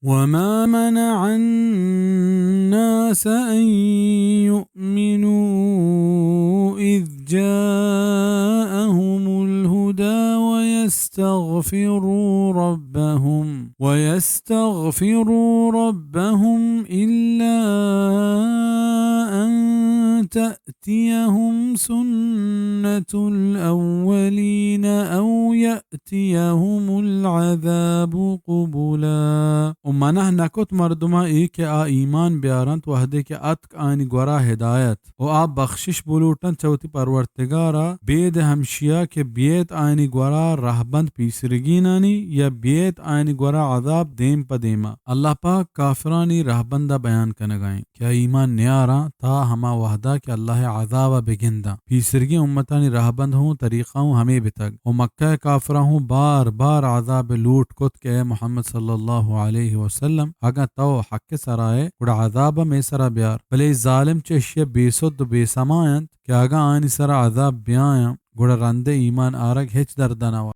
وما منع الناس أن يؤمنوا إذ جاءهم الهدى ويستغفروا ربهم إلا أن تأتيهم سنة الأولين أو يأتيهم العذاب قبلا. ومنه نكت مردما ایک آ ایمان بیارند وحده که اتک آنی گورا هدایت و آب بخشش بلوٹن چوتی پرورتگارا بید همشیا که بیت آنی گورا رهبند پیسرگینانی یا بیت آنی گورا عذاب دیم پا دیما. اللہ پاک کافرانی رهبندہ بیان کنگائیں کیا ایمان نیارا تا ہما وحدہ کہ اللہ عذاب بگندہ پیسرگی امتانی رهبند ہوں طریقہ ہوں ہمیں بتگ و مکہ کافرہ ہوں بار بار عذاب لوٹ کت کہ اے محمد صلی اللہ علیہ وسلم اگا تو حق سرائے گڑا عذاب میں سرا بیار بلے ظالم چشیہ بیسود بے سمایند کہ اگا آنی سرا عذاب بیاں گڑا رند ایمان آرگ ہچ دردنوا